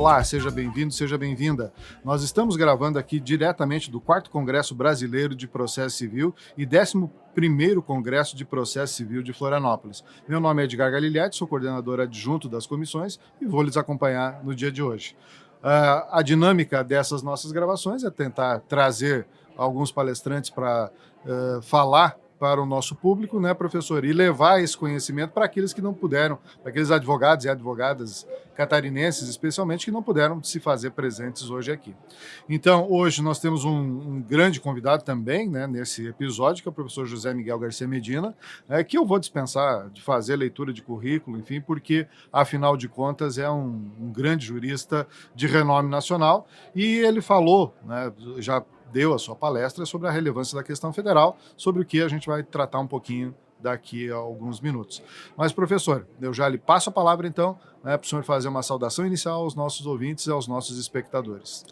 Olá, seja bem-vindo, seja bem-vinda. Nós estamos gravando aqui diretamente do 4º Congresso Brasileiro de Processo Civil e 11º Congresso de Processo Civil de Florianópolis. Meu nome é Edgar Galilhetti, sou coordenador adjunto das comissões e vou lhes acompanhar no dia de hoje. A dinâmica dessas nossas gravações é tentar trazer alguns palestrantes para falar para o nosso público, né, professor, e levar esse conhecimento para aqueles que não puderam, para aqueles advogados e advogadas catarinenses, especialmente, que não puderam se fazer presentes hoje aqui. Então, hoje nós temos um grande convidado também, né, nesse episódio, que é o professor José Miguel Garcia Medina, que eu vou dispensar de fazer leitura de currículo, enfim, porque, afinal de contas, é um grande jurista de renome nacional, e ele falou, né, já deu a sua palestra sobre a relevância da questão federal, sobre o que a gente vai tratar um pouquinho daqui a alguns minutos. Mas, professor, eu já lhe passo a palavra, então, né, para o senhor fazer uma saudação inicial aos nossos ouvintes e aos nossos espectadores.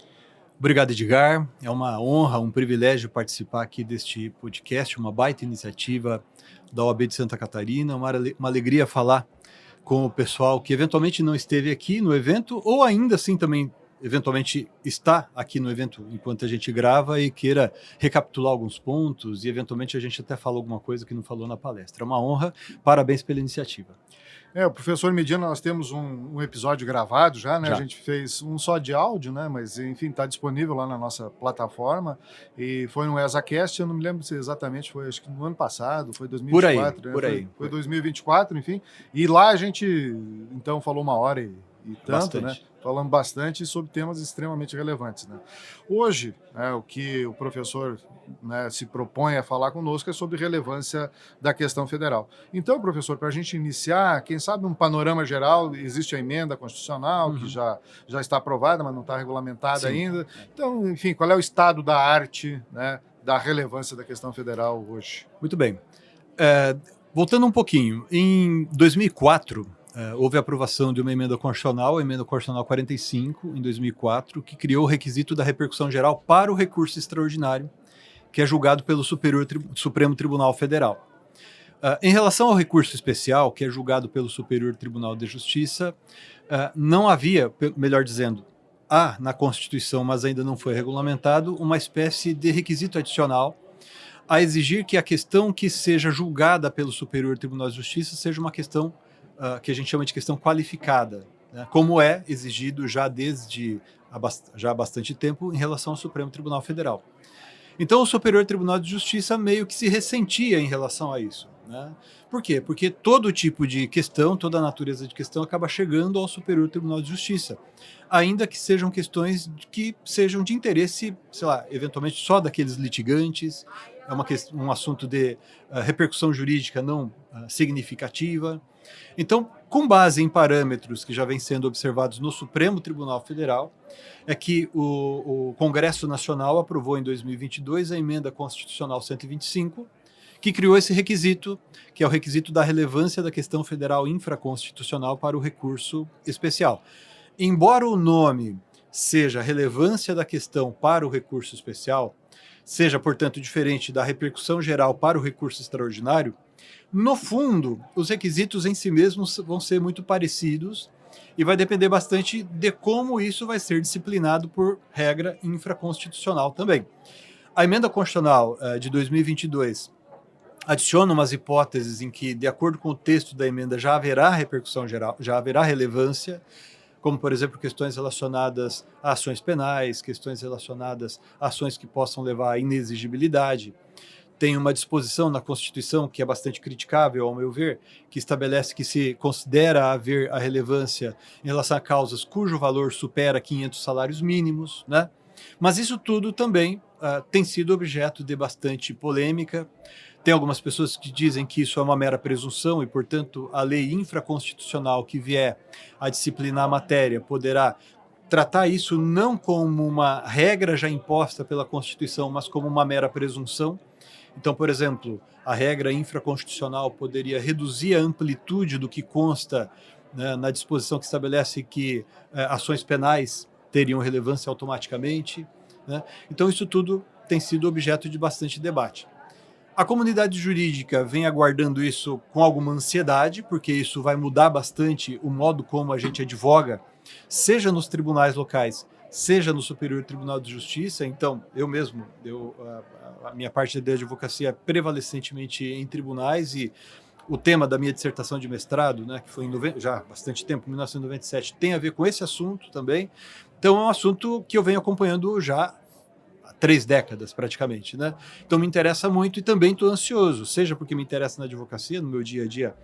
Obrigado, Edgar. É uma honra, um privilégio participar aqui deste podcast, uma baita iniciativa da OAB de Santa Catarina, uma alegria falar com o pessoal que eventualmente não esteve aqui no evento ou ainda assim também eventualmente está aqui no evento enquanto a gente grava e queira recapitular alguns pontos e eventualmente a gente até fala alguma coisa que não falou na palestra. É uma honra, parabéns pela iniciativa. O professor Medina, nós temos um episódio gravado já, né? Já. A gente fez um só de áudio, né? Mas, enfim, está disponível lá na nossa plataforma. E foi no ESACast, eu não me lembro se exatamente foi, acho que no ano passado, foi 2024. Por aí. Foi 2024, enfim. E lá a gente, então, falou 1 hora e tanto, Bastante. né? Falando bastante sobre temas extremamente relevantes, né? Hoje, o que o professor, né, se propõe a falar conosco é sobre relevância da questão federal. Então, professor, para a gente iniciar, quem sabe um panorama geral, existe a emenda constitucional que já está aprovada, mas não está regulamentada ainda. Então, enfim, qual é o estado da arte, né, da relevância da questão federal hoje? Muito bem. Voltando um pouquinho, em 2004, houve a aprovação de uma emenda constitucional, a emenda constitucional 45, em 2004, que criou o requisito da repercussão geral para o recurso extraordinário, que é julgado pelo Supremo Tribunal Federal. Em relação ao recurso especial, que é julgado pelo Superior Tribunal de Justiça, não havia, melhor dizendo, há na Constituição, mas ainda não foi regulamentado, uma espécie de requisito adicional a exigir que a questão que seja julgada pelo Superior Tribunal de Justiça seja uma questão que a gente chama de questão qualificada, né, como é exigido já há bastante tempo em relação ao Supremo Tribunal Federal. Então o Superior Tribunal de Justiça meio que se ressentia em relação a isso, né? Por quê? Porque todo tipo de questão, toda a natureza de questão acaba chegando ao Superior Tribunal de Justiça, ainda que sejam questões que sejam de interesse, sei lá, eventualmente só daqueles litigantes, um assunto de repercussão jurídica não significativa. Então, com base em parâmetros que já vêm sendo observados no Supremo Tribunal Federal, é que o Congresso Nacional aprovou em 2022 a emenda constitucional 125, que criou esse requisito, que é o requisito da relevância da questão federal infraconstitucional para o recurso especial. Embora o nome seja relevância da questão para o recurso especial, seja, portanto, diferente da repercussão geral para o recurso extraordinário, no fundo, os requisitos em si mesmos vão ser muito parecidos e vai depender bastante de como isso vai ser disciplinado por regra infraconstitucional também. A emenda constitucional de 2022 adiciona umas hipóteses em que, de acordo com o texto da emenda, já haverá repercussão geral, já haverá relevância, como, por exemplo, questões relacionadas a ações penais, questões relacionadas a ações que possam levar à inexigibilidade. Tem uma disposição na Constituição, que é bastante criticável, ao meu ver, que estabelece que se considera haver a relevância em relação a causas cujo valor supera 500 salários mínimos, né? Mas isso tudo também tem sido objeto de bastante polêmica. Tem algumas pessoas que dizem que isso é uma mera presunção e, portanto, a lei infraconstitucional que vier a disciplinar a matéria poderá tratar isso não como uma regra já imposta pela Constituição, mas como uma mera presunção. Então, por exemplo, a regra infraconstitucional poderia reduzir a amplitude do que consta, né, na disposição que estabelece que ações penais teriam relevância automaticamente, né? Então, isso tudo tem sido objeto de bastante debate. A comunidade jurídica vem aguardando isso com alguma ansiedade, porque isso vai mudar bastante o modo como a gente advoga seja nos tribunais locais, seja no Superior Tribunal de Justiça. Então, eu mesmo, a minha parte da advocacia é prevalentemente em tribunais, e o tema da minha dissertação de mestrado, né, que foi já há bastante tempo, 1997, tem a ver com esse assunto também. Então, é um assunto que eu venho acompanhando já há 3 décadas, praticamente, né? Então, me interessa muito e também estou ansioso, seja porque me interessa na advocacia, no meu dia a dia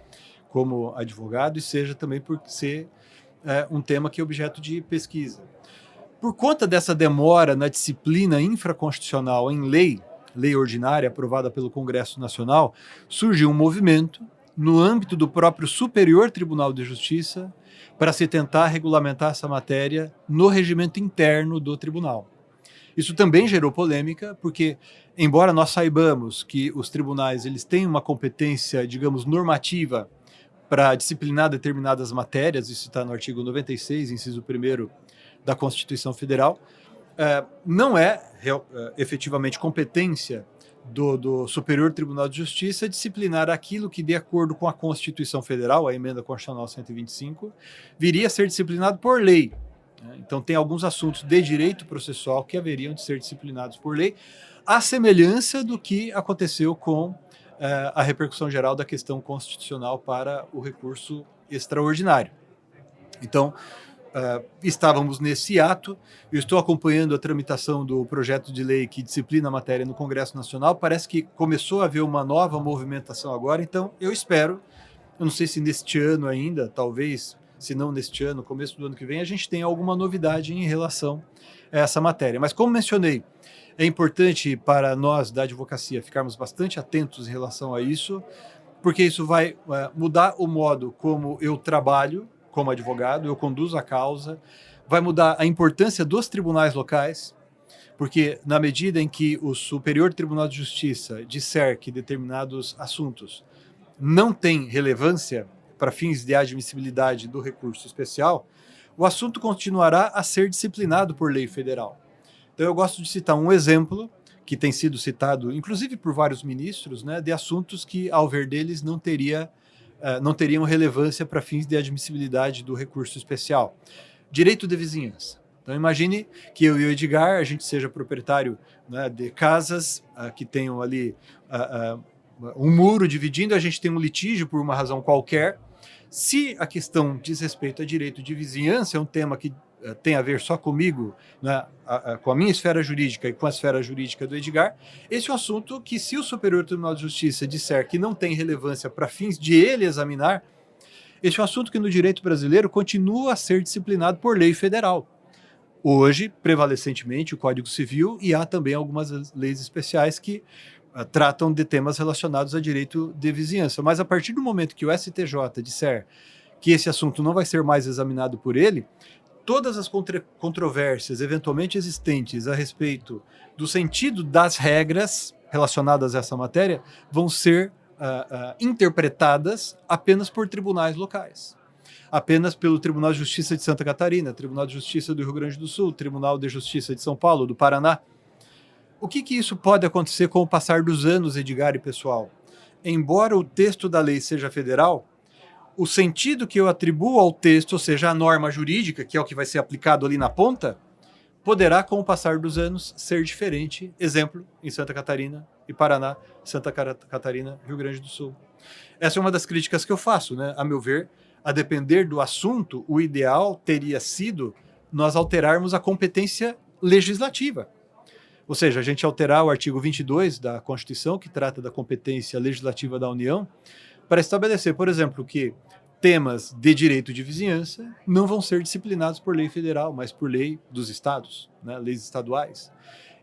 como advogado, e seja também por ser um tema que é objeto de pesquisa. Por conta dessa demora na disciplina infraconstitucional em lei ordinária aprovada pelo Congresso Nacional, surgiu um movimento no âmbito do próprio Superior Tribunal de Justiça para se tentar regulamentar essa matéria no regimento interno do tribunal. Isso também gerou polêmica, porque, embora nós saibamos que os tribunais eles têm uma competência, digamos, normativa para disciplinar determinadas matérias, isso está no artigo 96, inciso 1º da Constituição Federal, não é efetivamente competência do Superior Tribunal de Justiça disciplinar aquilo que, de acordo com a Constituição Federal, a Emenda Constitucional 125, viria a ser disciplinado por lei. Então, tem alguns assuntos de direito processual que haveriam de ser disciplinados por lei, à semelhança do que aconteceu com a repercussão geral da questão constitucional para o recurso extraordinário. Então, estávamos nesse ato. Eu estou acompanhando a tramitação do projeto de lei que disciplina a matéria no Congresso Nacional. Parece que começou a haver uma nova movimentação agora, então eu espero, eu não sei se neste ano ainda, talvez, se não neste ano, começo do ano que vem, a gente tenha alguma novidade em relação a essa matéria. Mas como mencionei, é importante para nós da advocacia ficarmos bastante atentos em relação a isso, porque isso vai mudar o modo como eu trabalho como advogado, eu conduzo a causa, vai mudar a importância dos tribunais locais, porque na medida em que o Superior Tribunal de Justiça disser que determinados assuntos não têm relevância para fins de admissibilidade do recurso especial, o assunto continuará a ser disciplinado por lei federal. Então eu gosto de citar um exemplo que tem sido citado, inclusive por vários ministros, né, de assuntos que, ao ver deles, não teriam relevância para fins de admissibilidade do recurso especial. Direito de vizinhança. Então imagine que eu e o Edgar, a gente seja proprietário, né, de casas que tenham ali um muro dividindo, a gente tem um litígio por uma razão qualquer. Se a questão diz respeito a direito de vizinhança, é um tema que tem a ver só comigo, né, com a minha esfera jurídica e com a esfera jurídica do Edgar, esse é um assunto que, se o Superior Tribunal de Justiça disser que não tem relevância para fins de ele examinar, esse é um assunto que no direito brasileiro continua a ser disciplinado por lei federal. Hoje, prevalecentemente, o Código Civil, e há também algumas leis especiais que tratam de temas relacionados a direito de vizinhança. Mas a partir do momento que o STJ disser que esse assunto não vai ser mais examinado por ele, todas as controvérsias eventualmente existentes a respeito do sentido das regras relacionadas a essa matéria vão ser interpretadas apenas por tribunais locais. Apenas pelo Tribunal de Justiça de Santa Catarina, Tribunal de Justiça do Rio Grande do Sul, Tribunal de Justiça de São Paulo, do Paraná. O que isso pode acontecer com o passar dos anos, Edgar e pessoal? Embora o texto da lei seja federal, o sentido que eu atribuo ao texto, ou seja, a norma jurídica, que é o que vai ser aplicado ali na ponta, poderá, com o passar dos anos, ser diferente. Exemplo, em Santa Catarina e Paraná, Santa Catarina, Rio Grande do Sul. Essa é uma das críticas que eu faço, né? A meu ver, a depender do assunto, o ideal teria sido nós alterarmos a competência legislativa. Ou seja, a gente alterar o artigo 22 da Constituição, que trata da competência legislativa da União, para estabelecer, por exemplo, que temas de direito de vizinhança não vão ser disciplinados por lei federal, mas por lei dos estados, né, leis estaduais.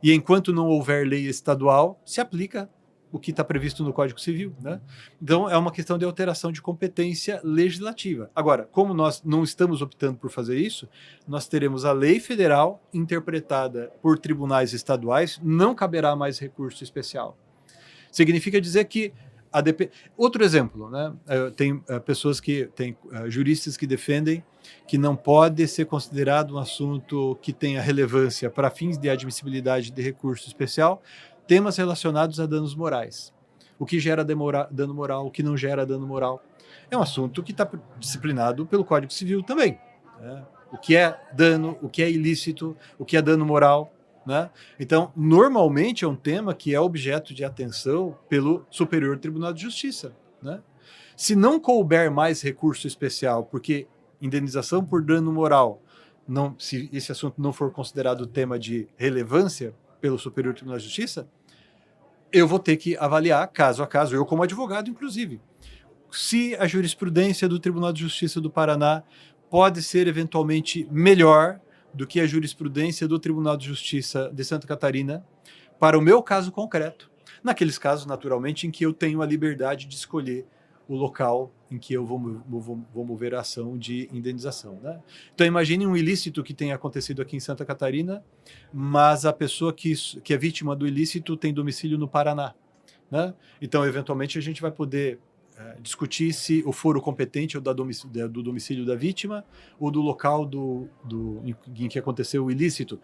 E enquanto não houver lei estadual, se aplica o que está previsto no Código Civil, né? Então, é uma questão de alteração de competência legislativa. Agora, como nós não estamos optando por fazer isso, nós teremos a lei federal interpretada por tribunais estaduais, não caberá mais recurso especial. Significa dizer que outro exemplo, né? Tem pessoas tem juristas que defendem que não pode ser considerado um assunto que tenha relevância para fins de admissibilidade de recurso especial, temas relacionados a danos morais. O que gera dano moral, o que não gera dano moral. É um assunto que está disciplinado pelo Código Civil também, né? o que é dano, o que é ilícito, o que é dano moral, né? Então, normalmente é um tema que é objeto de atenção pelo Superior Tribunal de Justiça, né? Se não couber mais recurso especial, porque indenização por dano moral, não, se esse assunto não for considerado tema de relevância pelo Superior Tribunal de Justiça, eu vou ter que avaliar caso a caso, eu como advogado, inclusive, se a jurisprudência do Tribunal de Justiça do Paraná pode ser eventualmente melhor do que a jurisprudência do Tribunal de Justiça de Santa Catarina para o meu caso concreto, naqueles casos, naturalmente, em que eu tenho a liberdade de escolher o local em que eu vou mover a ação de indenização, né? Então imagine um ilícito que tenha acontecido aqui em Santa Catarina, mas a pessoa que é vítima do ilícito tem domicílio no Paraná, né? Então, eventualmente, a gente vai poder discutir se o foro competente é o do domicílio da vítima ou do local em que aconteceu o ilícito.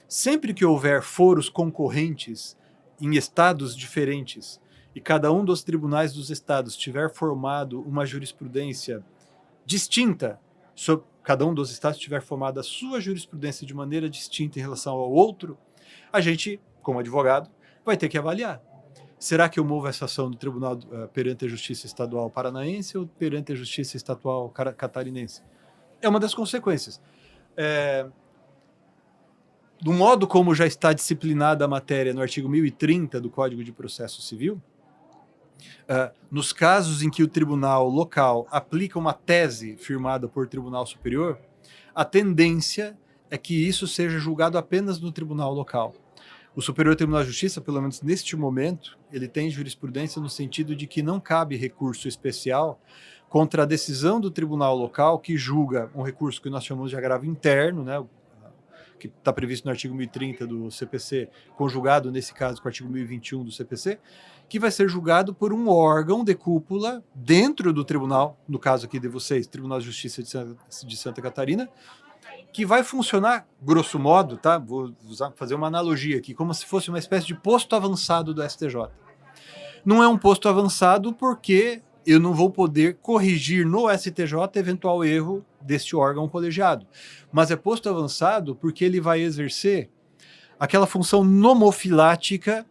Sempre que houver foros concorrentes em estados diferentes e cada um dos tribunais dos estados tiver formado uma jurisprudência distinta, cada um dos estados tiver formado a sua jurisprudência de maneira distinta em relação ao outro, a gente, como advogado, vai ter que avaliar. Será que eu movo essa ação do tribunal perante a Justiça Estadual Paranaense ou perante a Justiça Estadual Catarinense? É uma das consequências. Do modo como já está disciplinada a matéria no artigo 1030 do Código de Processo Civil, nos casos em que o tribunal local aplica uma tese firmada por tribunal superior, a tendência é que isso seja julgado apenas no tribunal local. O Superior Tribunal de Justiça, pelo menos neste momento, ele tem jurisprudência no sentido de que não cabe recurso especial contra a decisão do tribunal local que julga um recurso que nós chamamos de agravo interno, né, que está previsto no artigo 1030 do CPC, conjugado nesse caso com o artigo 1021 do CPC, que vai ser julgado por um órgão de cúpula dentro do tribunal, no caso aqui de vocês, Tribunal de Justiça de Santa Catarina, que vai funcionar, grosso modo, tá? Vou fazer uma analogia aqui, como se fosse uma espécie de posto avançado do STJ. Não é um posto avançado porque eu não vou poder corrigir no STJ eventual erro deste órgão colegiado, mas é posto avançado porque ele vai exercer aquela função nomofilática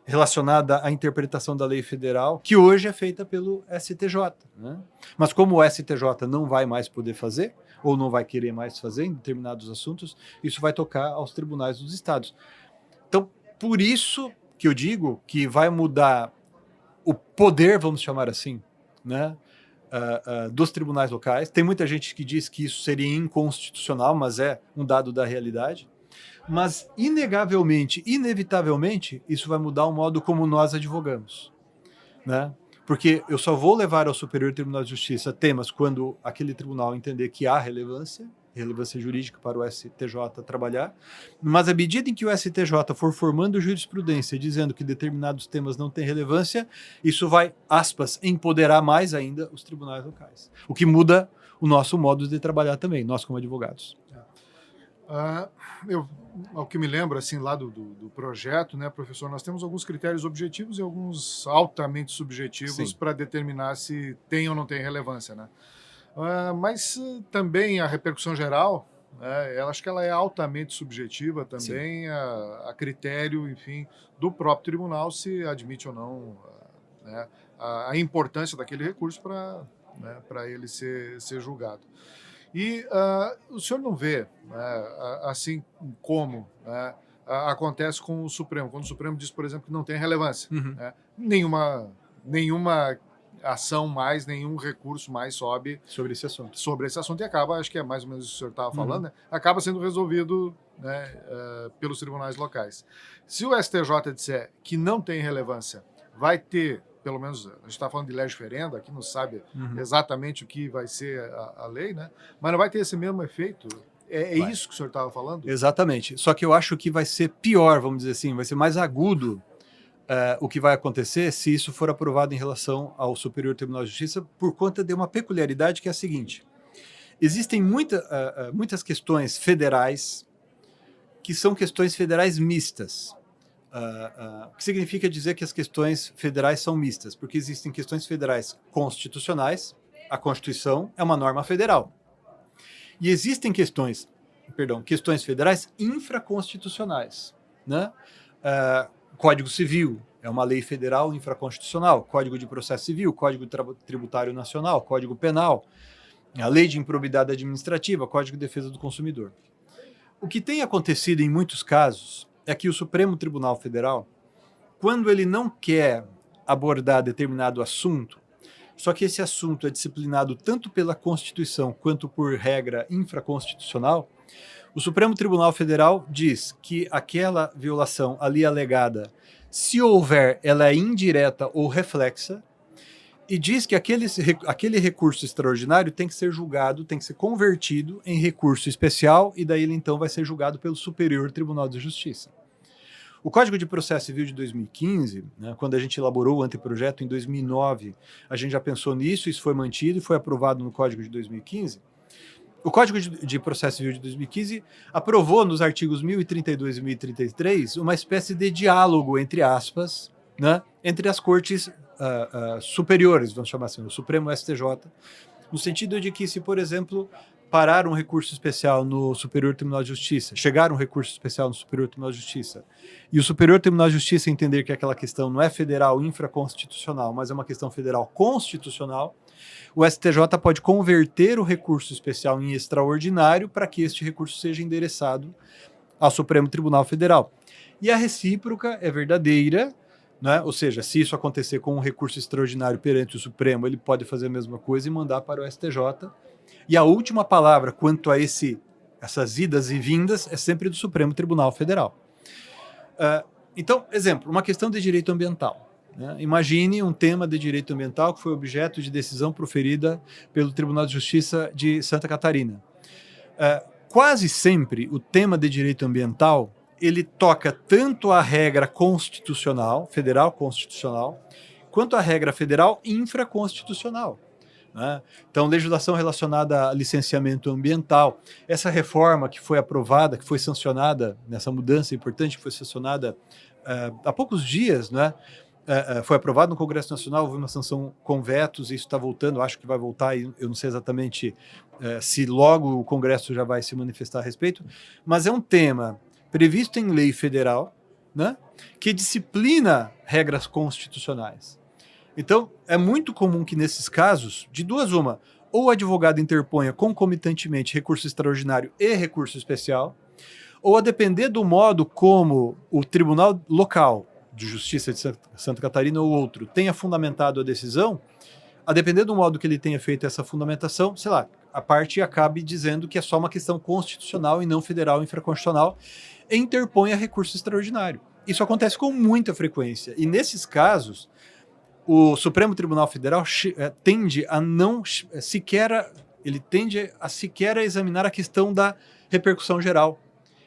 relacionada à interpretação da lei federal, que hoje é feita pelo STJ, né? Mas como o STJ não vai mais poder fazer, ou não vai querer mais fazer em determinados assuntos, isso vai tocar aos tribunais dos estados. Então, por isso que eu digo que vai mudar o poder, vamos chamar assim, né, dos tribunais locais. Tem muita gente que diz que isso seria inconstitucional, mas é um dado da realidade. Mas, inegavelmente, inevitavelmente, isso vai mudar o modo como nós advogamos, né? Porque eu só vou levar ao Superior Tribunal de Justiça temas quando aquele tribunal entender que há relevância jurídica para o STJ trabalhar, mas à medida em que o STJ for formando jurisprudência dizendo que determinados temas não têm relevância, isso vai, aspas, empoderar mais ainda os tribunais locais. O que muda o nosso modo de trabalhar também, nós como advogados. Ao que me lembro, assim, lá do projeto, né, professor, nós temos alguns critérios objetivos e alguns altamente subjetivos para determinar se tem ou não tem relevância, né? Mas também a repercussão geral, eu acho que ela é altamente subjetiva também, a critério, enfim, do próprio tribunal se admite ou não, né, a importância daquele recurso para ele ser julgado. E o senhor não vê, assim como acontece com o Supremo, quando o Supremo diz, por exemplo, que não tem relevância, nenhuma ação mais, nenhum recurso mais sobe sobre esse assunto e acaba, acho que é mais ou menos isso que o senhor estava falando, né, acaba sendo resolvido, né, pelos tribunais locais. Se o STJ disser que não tem relevância, vai ter, pelo menos a gente está falando de legis ferenda, aqui não sabe exatamente o que vai ser a lei, né? Mas não vai ter esse mesmo efeito? É isso que o senhor estava falando? Exatamente. Só que eu acho que vai ser pior, vamos dizer assim, vai ser mais agudo o que vai acontecer se isso for aprovado em relação ao Superior Tribunal de Justiça por conta de uma peculiaridade que é a seguinte. Existem muitas questões federais que são questões federais mistas. O que significa dizer que as questões federais são mistas? Porque existem questões federais constitucionais, a Constituição é uma norma federal. E existem questões federais infraconstitucionais, né? Código Civil é uma lei federal infraconstitucional, Código de Processo Civil, Código Tributário Nacional, Código Penal, a Lei de Improbidade Administrativa, Código de Defesa do Consumidor. O que tem acontecido em muitos casos é que o Supremo Tribunal Federal, quando ele não quer abordar determinado assunto, só que esse assunto é disciplinado tanto pela Constituição quanto por regra infraconstitucional, o Supremo Tribunal Federal diz que aquela violação ali alegada, se houver, ela é indireta ou reflexa, e diz que aquele recurso extraordinário tem que ser julgado, tem que ser convertido em recurso especial, e daí ele então vai ser julgado pelo Superior Tribunal de Justiça. O Código de Processo Civil de 2015, né, quando a gente elaborou o anteprojeto em 2009, a gente já pensou nisso, isso foi mantido e foi aprovado no Código de 2015. O Código de Processo Civil de 2015 aprovou nos artigos 1032 e 1033 uma espécie de diálogo, entre aspas, né, entre as cortes superiores, vamos chamar assim, o Supremo STJ, no sentido de que se, por exemplo, parar um recurso especial no Superior Tribunal de Justiça, chegar um recurso especial no Superior Tribunal de Justiça, e o Superior Tribunal de Justiça entender que aquela questão não é federal infraconstitucional, mas é uma questão federal constitucional, o STJ pode converter o recurso especial em extraordinário para que este recurso seja endereçado ao Supremo Tribunal Federal. E a recíproca é verdadeira, né? Ou seja, se isso acontecer com um recurso extraordinário perante o Supremo, ele pode fazer a mesma coisa e mandar para o STJ. E a última palavra quanto a essas idas e vindas é sempre do Supremo Tribunal Federal. Então, exemplo, uma questão de direito ambiental. Né? Imagine um tema de direito ambiental que foi objeto de decisão proferida pelo Tribunal de Justiça de Santa Catarina. Quase sempre o tema de direito ambiental ele toca tanto a regra constitucional, federal constitucional, quanto a regra federal infraconstitucional. Né? Então, legislação relacionada a licenciamento ambiental, essa reforma que foi aprovada, que foi sancionada, nessa mudança importante que foi sancionada há poucos dias, né? Foi aprovado no Congresso Nacional, houve uma sanção com vetos, e isso está voltando, acho que vai voltar, eu não sei exatamente se logo o Congresso já vai se manifestar a respeito, mas é um tema previsto em lei federal, né, que disciplina regras constitucionais. Então, é muito comum que nesses casos, de duas uma, ou o advogado interponha concomitantemente recurso extraordinário e recurso especial, ou a depender do modo como o tribunal local de justiça de Santa Catarina ou outro tenha fundamentado a decisão, a depender do modo que ele tenha feito essa fundamentação, sei lá, a parte acabe dizendo que é só uma questão constitucional e não federal infraconstitucional, e interponha recurso extraordinário. Isso acontece com muita frequência, e nesses casos, o Supremo Tribunal Federal tende a não sequer, ele tende a sequer examinar a questão da repercussão geral.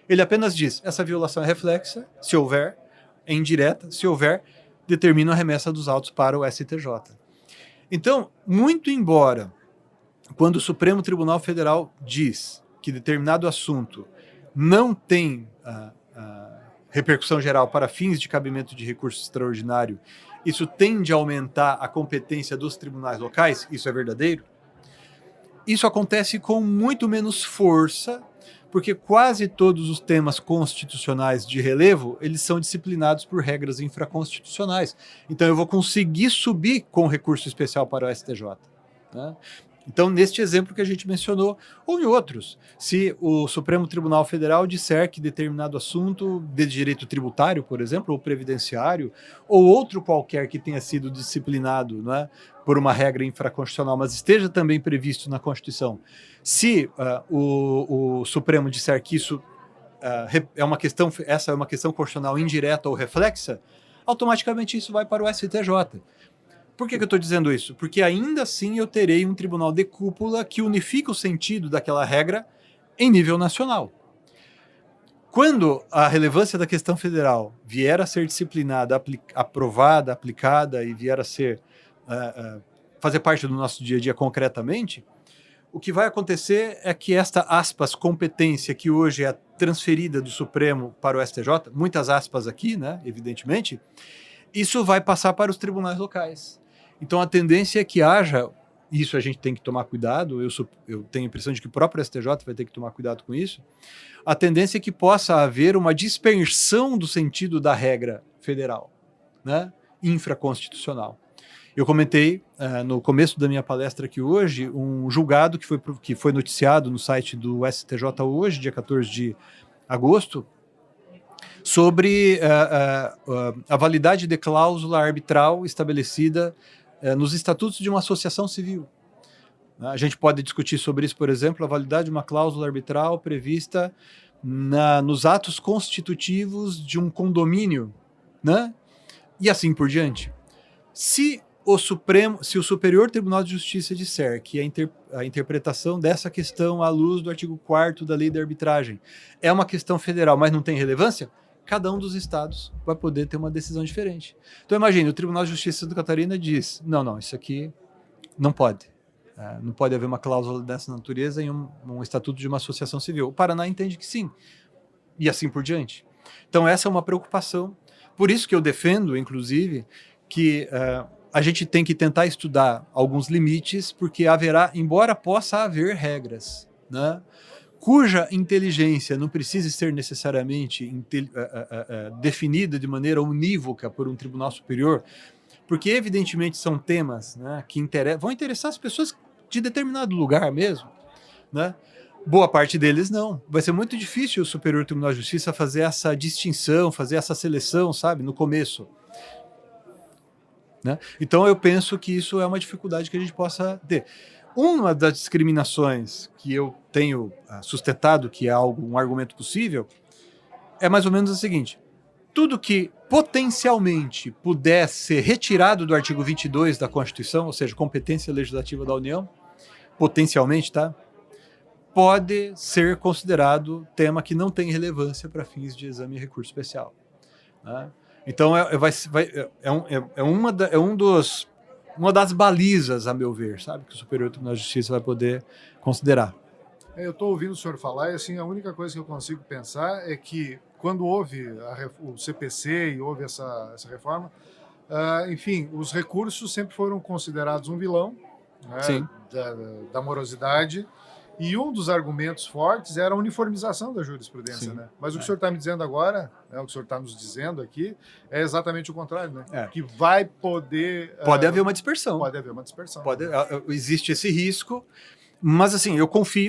Ele apenas diz, essa violação é reflexa, se houver, é indireta, se houver, determina a remessa dos autos para o STJ. Então, muito embora, quando o Supremo Tribunal Federal diz que determinado assunto não tem repercussão geral para fins de cabimento de recurso extraordinário, isso tende a aumentar a competência dos tribunais locais, isso é verdadeiro? Isso acontece com muito menos força, porque quase todos os temas constitucionais de relevo, eles são disciplinados por regras infraconstitucionais. Então eu vou conseguir subir com recurso especial para o STJ. Né? Então, neste exemplo que a gente mencionou, ou em outros, se o Supremo Tribunal Federal disser que determinado assunto de direito tributário, por exemplo, ou previdenciário, ou outro qualquer que tenha sido disciplinado, né, por uma regra infraconstitucional, mas esteja também previsto na Constituição, se o Supremo disser que isso essa é uma questão constitucional indireta ou reflexa, automaticamente isso vai para o STJ. Por que eu estou dizendo isso? Porque ainda assim eu terei um tribunal de cúpula que unifica o sentido daquela regra em nível nacional. Quando a relevância da questão federal vier a ser disciplinada, aprovada, aplicada e vier a ser fazer parte do nosso dia a dia concretamente, o que vai acontecer é que esta, aspas, competência que hoje é transferida do Supremo para o STJ, muitas aspas aqui, né, evidentemente, isso vai passar para os tribunais locais. Então a tendência é que haja isso a gente tem que tomar cuidado, eu tenho a impressão de que o próprio STJ vai ter que tomar cuidado com isso, a tendência é que possa haver uma dispersão do sentido da regra federal, né, infraconstitucional. Eu comentei no começo da minha palestra aqui hoje um julgado que foi noticiado no site do STJ hoje, dia 14 de agosto, sobre a validade de cláusula arbitral estabelecida nos estatutos de uma associação civil. A gente pode discutir sobre isso, por exemplo, a validade de uma cláusula arbitral prevista nos atos constitutivos de um condomínio, né? E assim por diante. Se o Superior Tribunal de Justiça disser que a interpretação dessa questão à luz do artigo 4º da Lei da Arbitragem é uma questão federal, mas não tem relevância, cada um dos estados vai poder ter uma decisão diferente. Então imagine, o Tribunal de Justiça de Santa Catarina diz, não, isso aqui não pode. Não pode haver uma cláusula dessa natureza em um estatuto de uma associação civil. O Paraná entende que sim, e assim por diante. Então essa é uma preocupação. Por isso que eu defendo, inclusive, que a gente tem que tentar estudar alguns limites, porque embora possa haver regras, né, cuja inteligência não precise ser necessariamente definida de maneira unívoca por um tribunal superior, porque evidentemente são temas, né, que vão interessar as pessoas de determinado lugar mesmo, né? Boa parte deles não. Vai ser muito difícil o Superior Tribunal de Justiça fazer essa distinção, fazer essa seleção, sabe, no começo. Né? Então eu penso que isso é uma dificuldade que a gente possa ter. Uma das discriminações que eu tenho sustentado, que é um argumento possível, é mais ou menos a seguinte: tudo que potencialmente puder ser retirado do artigo 22 da Constituição, ou seja, competência legislativa da União, potencialmente, tá? Pode ser considerado tema que não tem relevância para fins de exame e recurso especial. Né? Então uma das balizas, a meu ver, sabe, que o Superior Tribunal de Justiça vai poder considerar. Eu estou ouvindo o senhor falar e assim, a única coisa que eu consigo pensar é que quando houve o CPC e houve essa reforma, enfim, os recursos sempre foram considerados um vilão, né, da morosidade. E um dos argumentos fortes era a uniformização da jurisprudência, né? Mas o que o senhor está me dizendo agora, né, o que o senhor está nos dizendo aqui, é exatamente o contrário, né? Que vai poder... Pode haver uma dispersão. Pode haver uma dispersão. Existe esse risco, mas assim,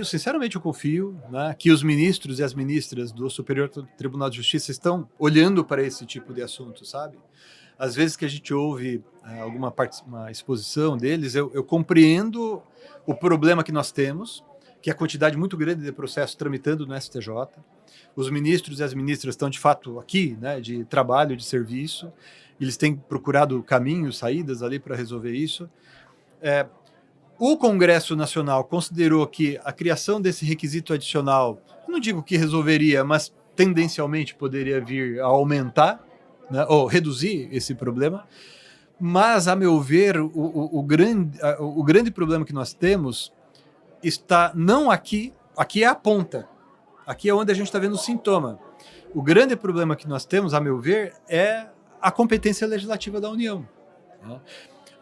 sinceramente eu confio, né, que os ministros e as ministras do Superior Tribunal de Justiça estão olhando para esse tipo de assunto, sabe? Às vezes que a gente ouve uma exposição deles, eu compreendo o problema que nós temos, que é a quantidade muito grande de processos tramitando no STJ. Os ministros e as ministras estão, de fato, aqui, né, de trabalho, de serviço. Eles têm procurado caminhos, saídas ali para resolver isso. O Congresso Nacional considerou que a criação desse requisito adicional, não digo que resolveria, mas tendencialmente poderia vir a aumentar, né, ou reduzir esse problema. Mas, a meu ver, o grande problema que nós temos está não aqui é a ponta, aqui é onde a gente está vendo o sintoma. O grande problema que nós temos, a meu ver, é a competência legislativa da União. Né?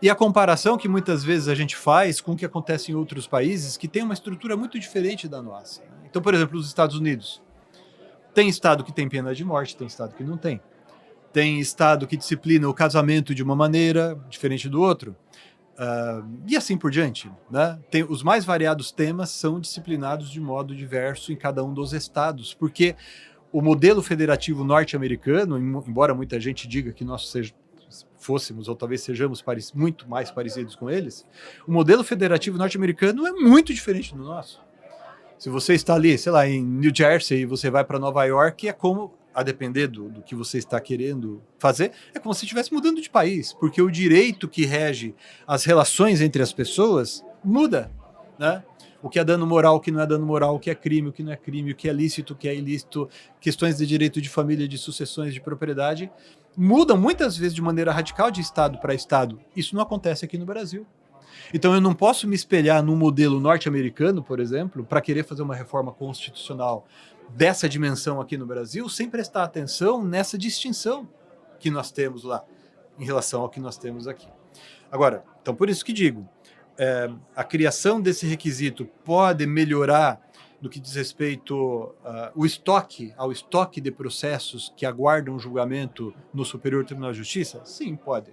E a comparação que muitas vezes a gente faz com o que acontece em outros países que tem uma estrutura muito diferente da nossa. Então, por exemplo, os Estados Unidos. Tem estado que tem pena de morte, tem estado que não tem. Tem estado que disciplina o casamento de uma maneira diferente do outro. E assim por diante, né? Os mais variados temas são disciplinados de modo diverso em cada um dos estados, porque o modelo federativo norte-americano, embora muita gente diga que nós fôssemos ou talvez sejamos muito mais parecidos com eles, o modelo federativo norte-americano é muito diferente do nosso. Se você está ali, sei lá, em New Jersey e você vai para Nova York, é como, a depender do que você está querendo fazer, é como se estivesse mudando de país, porque o direito que rege as relações entre as pessoas muda, né? O que é dano moral, o que não é dano moral, o que é crime, o que não é crime, o que é lícito, o que é ilícito, questões de direito de família, de sucessões, de propriedade, mudam muitas vezes de maneira radical de estado para estado. Isso não acontece aqui no Brasil. Então eu não posso me espelhar num modelo norte-americano, por exemplo, para querer fazer uma reforma constitucional dessa dimensão aqui no Brasil, sem prestar atenção nessa distinção que nós temos lá, em relação ao que nós temos aqui. Agora, então por isso que digo, a criação desse requisito pode melhorar no que diz respeito ao estoque de processos que aguardam julgamento no Superior Tribunal de Justiça? Sim, pode.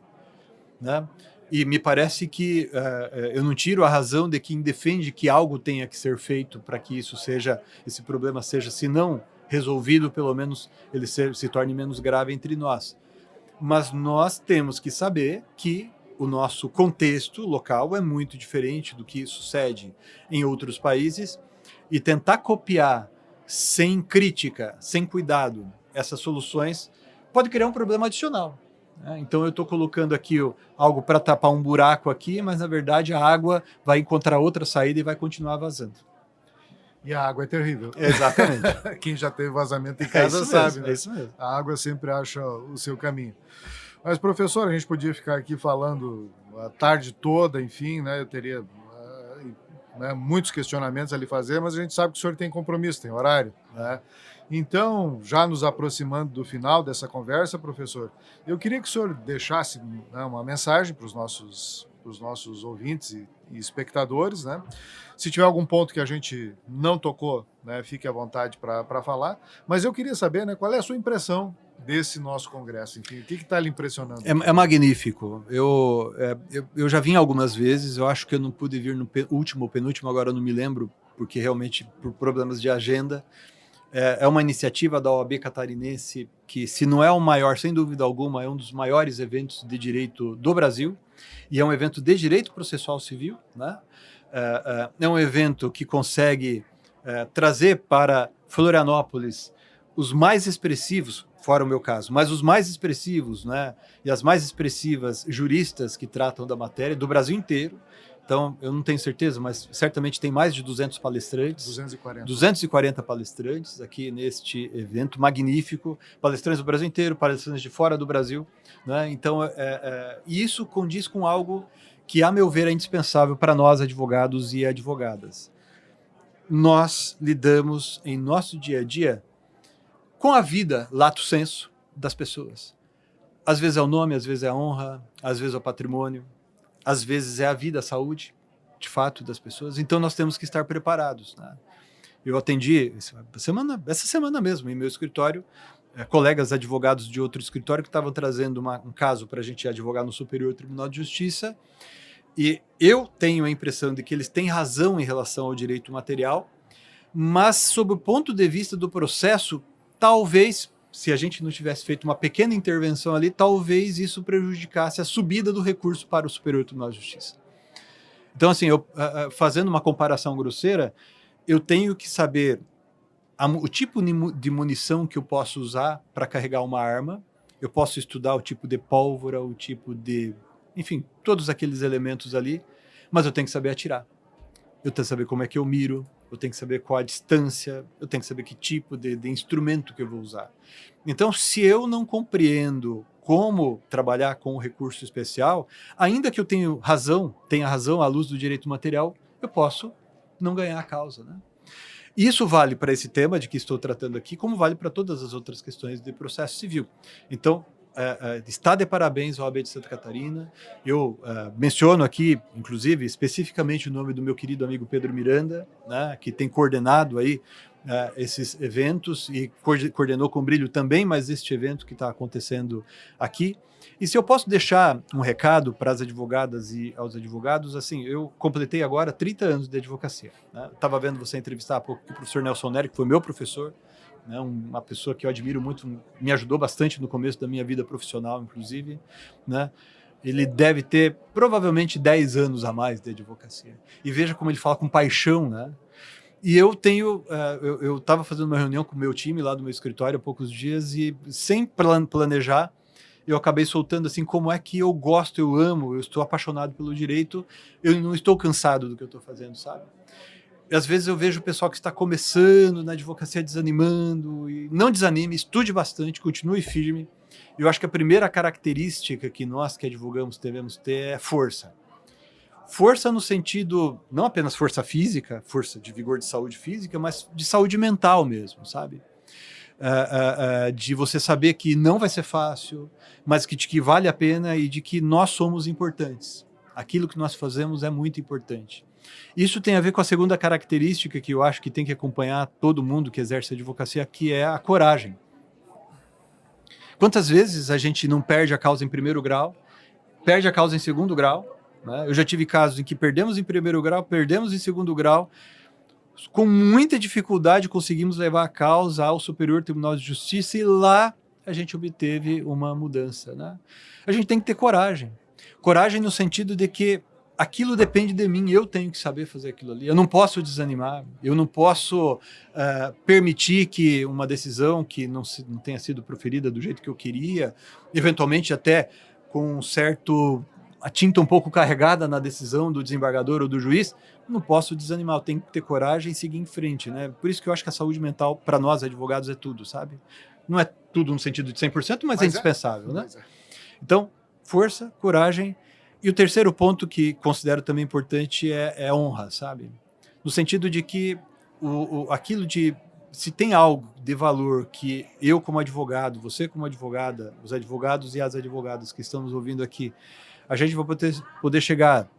Né? E me parece que eu não tiro a razão de quem defende que algo tenha que ser feito para que esse problema seja, se não resolvido, pelo menos ele se torne menos grave entre nós. Mas nós temos que saber que o nosso contexto local é muito diferente do que sucede em outros países, e tentar copiar sem crítica, sem cuidado, essas soluções pode criar um problema adicional. Então eu estou colocando aqui algo para tapar um buraco aqui, mas na verdade a água vai encontrar outra saída e vai continuar vazando. E a água é terrível. Exatamente. Quem já teve vazamento em casa sabe, né? É isso mesmo. A água sempre acha o seu caminho. Mas, professor, a gente podia ficar aqui falando a tarde toda, enfim, né? Eu teria muitos questionamentos a lhe fazer, mas a gente sabe que o senhor tem compromisso, tem horário, né? Então, já nos aproximando do final dessa conversa, professor, eu queria que o senhor deixasse, né, uma mensagem para os nossos ouvintes e espectadores, né? Se tiver algum ponto que a gente não tocou, né, fique à vontade para falar, mas eu queria saber, né, qual é a sua impressão desse nosso congresso, enfim, o que está lhe impressionando? É magnífico. Eu já vim algumas vezes, eu acho que eu não pude vir no último ou penúltimo, agora eu não me lembro, porque realmente por problemas de agenda. É uma iniciativa da OAB catarinense que, se não é o maior, sem dúvida alguma, é um dos maiores eventos de direito do Brasil, e é um evento de direito processual civil, né? É um evento que consegue trazer para Florianópolis os mais expressivos, fora o meu caso, mas os mais expressivos, né, e as mais expressivas juristas que tratam da matéria do Brasil inteiro. Então, eu não tenho certeza, mas certamente tem mais de 200 palestrantes. 240 palestrantes aqui neste evento magnífico. Palestrantes do Brasil inteiro, palestrantes de fora do Brasil, né? Então, isso condiz com algo que, a meu ver, é indispensável para nós, advogados e advogadas. Nós lidamos em nosso dia a dia com a vida, lato sensu, das pessoas. Às vezes é o nome, às vezes é a honra, às vezes é o patrimônio, às vezes é a vida, a saúde, de fato, das pessoas. Então nós temos que estar preparados, né? Eu atendi essa semana mesmo, em meu escritório, colegas advogados de outro escritório que estavam trazendo um caso para a gente advogar no Superior Tribunal de Justiça, e eu tenho a impressão de que eles têm razão em relação ao direito material, mas sob o ponto de vista do processo, talvez, se a gente não tivesse feito uma pequena intervenção ali, talvez isso prejudicasse a subida do recurso para o Superior Tribunal de Justiça. Então, assim, fazendo uma comparação grosseira, eu tenho que saber o tipo de munição que eu posso usar para carregar uma arma, eu posso estudar o tipo de pólvora, o tipo de... enfim, todos aqueles elementos ali, mas eu tenho que saber atirar. Eu tenho que saber como é que eu miro, eu tenho que saber qual a distância, eu tenho que saber que tipo de instrumento que eu vou usar. Então, se eu não compreendo como trabalhar com o recurso especial, ainda que eu tenha razão à luz do direito material, eu posso não ganhar a causa, né? Isso vale para esse tema de que estou tratando aqui, como vale para todas as outras questões de processo civil. Então, está de parabéns ao OAB de Santa Catarina. Eu menciono aqui, inclusive, especificamente o nome do meu querido amigo Pedro Miranda, né, que tem coordenado aí esses eventos e coordenou com brilho também, mas este evento que está acontecendo aqui. E se eu posso deixar um recado para as advogadas e aos advogados, assim, eu completei agora 30 anos de advocacia, né? Estava vendo você entrevistar há pouco o professor Nelson Nery, que foi meu professor, né, uma pessoa que eu admiro muito, me ajudou bastante no começo da minha vida profissional, inclusive, né? Ele deve ter provavelmente 10 anos a mais de advocacia. E veja como ele fala com paixão, né? E eu estava fazendo uma reunião com o meu time lá do meu escritório há poucos dias e, sem planejar, eu acabei soltando assim, como é que eu gosto, eu amo, eu estou apaixonado pelo direito, eu não estou cansado do que eu estou fazendo, sabe? E às vezes eu vejo o pessoal que está começando na advocacia desanimando, e não desanime, estude bastante, continue firme. Eu acho que a primeira característica que nós que advogamos devemos ter é força. Força no sentido, não apenas força física, força de vigor de saúde física, mas de saúde mental mesmo, sabe? De você saber que não vai ser fácil, mas que vale a pena e de que nós somos importantes. Aquilo que nós fazemos é muito importante. Isso tem a ver com a segunda característica que eu acho que tem que acompanhar todo mundo que exerce a advocacia, que é a coragem. Quantas vezes a gente não perde a causa em primeiro grau, perde a causa em segundo grau, né? Eu já tive casos em que perdemos em primeiro grau, perdemos em segundo grau, com muita dificuldade conseguimos levar a causa ao Superior Tribunal de Justiça e lá a gente obteve uma mudança, né? A gente tem que ter coragem. Coragem no sentido de que aquilo depende de mim, eu tenho que saber fazer aquilo ali. Eu não posso desanimar, eu não posso permitir que uma decisão que não tenha sido proferida do jeito que eu queria, eventualmente até com a tinta um pouco carregada na decisão do desembargador ou do juiz, não posso desanimar, eu tenho que ter coragem e seguir em frente, né? Por isso que eu acho que a saúde mental, para nós advogados, é tudo, sabe? Não é tudo no sentido de 100%, mas é indispensável, né? Então, força, coragem. E o terceiro ponto que considero também importante é honra, sabe? No sentido de que aquilo de... Se tem algo de valor que eu como advogado, você como advogada, os advogados e as advogadas que estão nos ouvindo aqui, a gente vai poder chegar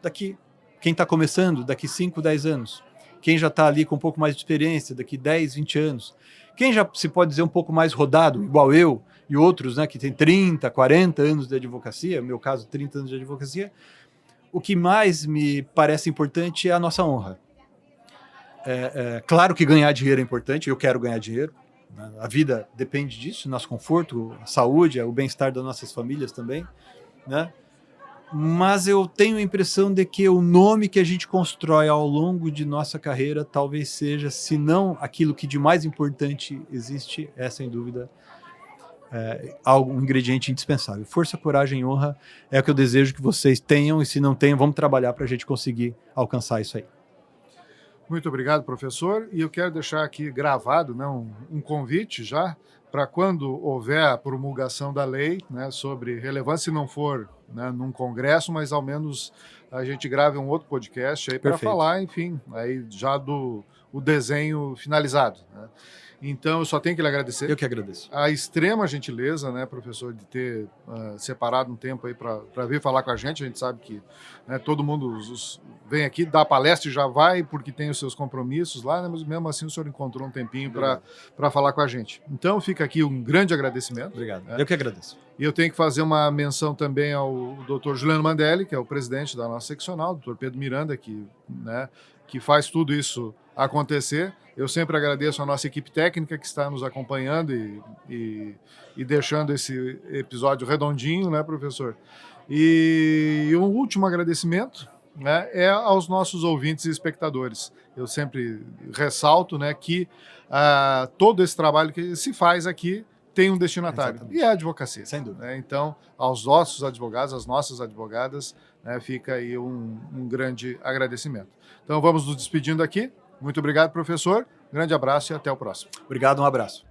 daqui, quem está começando, daqui 5, 10 anos. Quem já está ali com um pouco mais de experiência, daqui 10, 20 anos. Quem já se pode dizer um pouco mais rodado, igual eu, e outros, né, que tem 30, 40 anos de advocacia, no meu caso, 30 anos de advocacia, o que mais me parece importante é a nossa honra. Claro que ganhar dinheiro é importante, eu quero ganhar dinheiro, né? A vida depende disso, nosso conforto, a saúde, o bem-estar das nossas famílias também, né? Mas eu tenho a impressão de que o nome que a gente constrói ao longo de nossa carreira talvez seja, se não aquilo que de mais importante existe, é sem dúvida um ingrediente indispensável. Força, coragem e honra é o que eu desejo que vocês tenham, e se não tenham, vamos trabalhar para a gente conseguir alcançar isso aí. Muito obrigado, professor. E eu quero deixar aqui gravado, né, um convite já para quando houver a promulgação da lei, né, sobre relevância, se não for, né, num congresso, mas ao menos a gente grave um outro podcast aí para falar, enfim, aí já do desenho finalizado, né? Então, eu só tenho que lhe agradecer. Eu que agradeço. A extrema gentileza, né, professor, de ter separado um tempo aí para vir falar com a gente. A gente sabe que, né, todo mundo vem aqui, dá palestra e já vai, porque tem os seus compromissos lá, né, mas mesmo assim o senhor encontrou um tempinho para falar com a gente. Então, fica aqui um grande agradecimento. Obrigado. Né? Eu que agradeço. E eu tenho que fazer uma menção também ao Dr. Juliano Mandelli, que é o presidente da nossa seccional, Dr. Pedro Miranda, que faz tudo isso acontecer. Eu sempre agradeço a nossa equipe técnica que está nos acompanhando e deixando esse episódio redondinho, né, professor? E um último agradecimento, né, é aos nossos ouvintes e espectadores. Eu sempre ressalto, né, que todo esse trabalho que se faz aqui tem um destinatário. Exatamente. E é a advocacia. Sem dúvida. Né? Então, aos nossos advogados, às nossas advogadas, né, fica aí um grande agradecimento. Então, vamos nos despedindo aqui. Muito obrigado, professor. Grande abraço e até o próximo. Obrigado, um abraço.